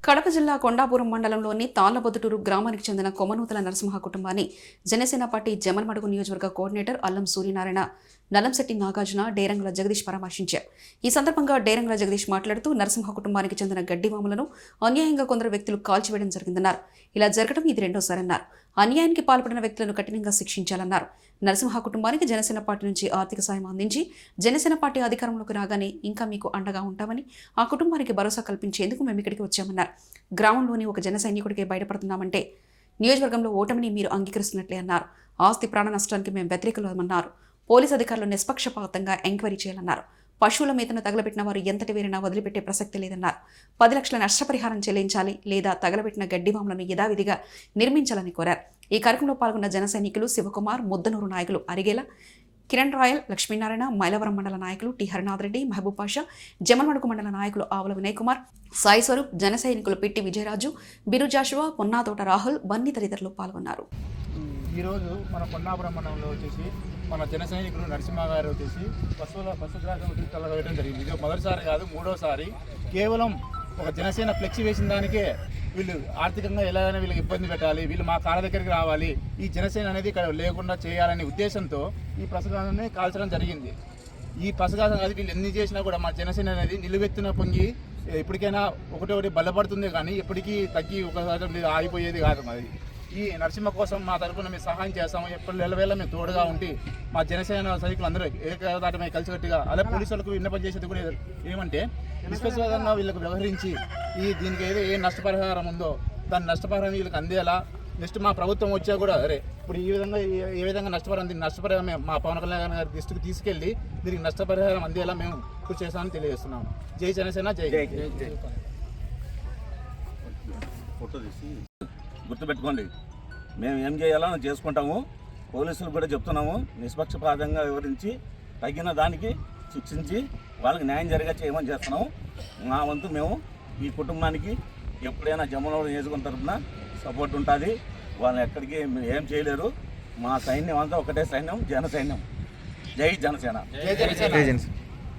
కడప జిల్లా కొండాపురం మండలంలోని తాళ్లబొద్దుటూరు గ్రామానికి చెందిన కొమనూతల నరసింహ కుటుంబాన్ని జనసేన పార్టీ జమలమడుగు నియోజకవర్గ కోఆర్డినేటర్ అల్లం సూర్యనారాయణ, నలంశెట్టి నాగార్జున, డేరంగుల జగదీష్ పరామర్శించారు. ఈ సందర్భంగా డేరంగుల జగదీష్ మాట్లాడుతూ నరసింహ కుటుంబానికి చెందిన గడ్డివాములను అన్యాయంగా కొందరు వ్యక్తులు కాల్చివేయడం జరిగిందన్నారు. ఇలా జరగడం ఇది రెండోసారన్నారు. అన్యాయానికి పాల్పడిన వ్యక్తులను కఠినంగా శిక్షించాలన్నారు. నరసింహ కుటుంబానికి జనసేన పార్టీ నుంచి ఆర్థిక సాయం అందించి జనసేన పార్టీ అధికారంలోకి రాగానే ఇంకా మీకు అండగా ఉంటామని, ఆ కుటుంబానికి భరోసా కల్పించేందుకు మేము ఇక్కడికి వచ్చామన్నారు. గ్రామంలోని ఒక జన సైనికుడికి బయటపడుతున్నామంటే నియోజకవర్గంలో ఓటమిని మీరు అంగీకరిస్తున్నట్లే అన్నారు. ఆస్తి ప్రాణ నష్టానికి మేము వ్యతిరేకులమన్నారు. పోలీసు అధికారులు నిష్పక్షపాతంగా ఎంక్వైరీ చేయాలన్నారు. పశువుల మేతను తగలబెట్టిన వారు ఎంతటి వేరైనా వదిలిపెట్టే ప్రసక్తి లేదన్నారు. 10 లక్షల నష్టపరిహారం చెల్లించాలి లేదా తగలబెట్టిన గడ్డివాములను యథావిధిగా నిర్మించాలని కోరారు. ఈ కార్యక్రమంలో పాల్గొన్న జన సైనికులు శివకుమార్, ముద్దనూరు నాయకులు అరిగేల, కిరణ్ రాయల్, లక్ష్మీనారాయణ, మైలవరం మండల నాయకులు టి హరినాథ్ రెడ్డి, మహబూబ్ పాషా, జమలమడుగు మండల నాయకులు ఆవుల వినయ్ కుమార్, సాయి స్వరూప్, జన సైనికులు పిట్టి విజయరాజు, బిరు జాషువా, పొన్నాతోట రాహుల్, బన్నీ తదితరులు పాల్గొన్నారు. ఈరోజు మన కొండాపురం మండలంలో వచ్చేసి మన జన సైనికులు నరసింహ గారు వచ్చేసి పశుగ్రాసం తలగవేయడం జరిగింది. ఇది మొదటిసారి కాదు, మూడోసారి. కేవలం ఒక జనసేన ఫ్లెక్సీ వేసిన దానికే వీళ్ళు ఆర్థికంగా ఎలాగైనా వీళ్ళకి ఇబ్బంది పెట్టాలి, వీళ్ళు మా కాళ్ళ దగ్గరికి రావాలి, ఈ జనసేన అనేది ఇక్కడ లేకుండా చేయాలనే ఉద్దేశంతో ఈ పశుగ్రాసాన్ని కాల్చడం జరిగింది. ఈ పశుగ్రాసం అది వీళ్ళు ఎన్ని చేసినా కూడా మా జనసేన అనేది నిలువెత్తున పొంగి ఎప్పటికైనా ఒకటి బలపడుతుంది, కానీ ఎప్పటికీ తగ్గి ఒకసారి ఆగిపోయేది కాదు. మరి ఈ నరసింహ కోసం మా తరఫున మేము సహాయం చేస్తాము. ఎప్పుడు నెలవేళ మేము తోడుగా ఉండి మా జనసేన సైనికులు అందరూ ఏకదాటమై కలిసికట్టుగా, అలా పోలీసులకు విన్నపం చేసేది కూడా ఏమంటే నిష్పక్షపాతంగా వీళ్ళకు వ్యవహరించి దీనికి ఏ నష్టపరిహారం ఉందో దాని నష్టపరిహారం వీళ్ళకి అందేలా, నెక్స్ట్ మా ప్రభుత్వం వచ్చా కూడా అరే ఇప్పుడు ఏ విధంగా నష్టపరిహారం మా పవన్ కళ్యాణ్ గారి దృష్టికి తీసుకెళ్ళి దీనికి నష్టపరిహారం అందేలా మేము కృషి చేస్తామని తెలియజేస్తున్నాము. జై జనసేన, జై జై. గుర్తుపెట్టుకోండి, మేము ఏం చేయాలో చేసుకుంటాము. పోలీసులు కూడా చెప్తున్నాము, నిష్పక్షపాతంగా వివరించి తగిన దానికి శిక్షించి వాళ్ళకి న్యాయం జరిగా చేయమని చేస్తున్నాము. మా వంతు మేము ఈ కుటుంబానికి ఎప్పుడైనా జమ్మలమడుగు నియోజకవర్గం తరఫున సపోర్ట్ ఉంటుంది. వాళ్ళని ఎక్కడికి ఏం చేయలేరు. మా సైన్యం అంతా ఒకటే సైన్యం, జన సైన్యం. జై జనసేన.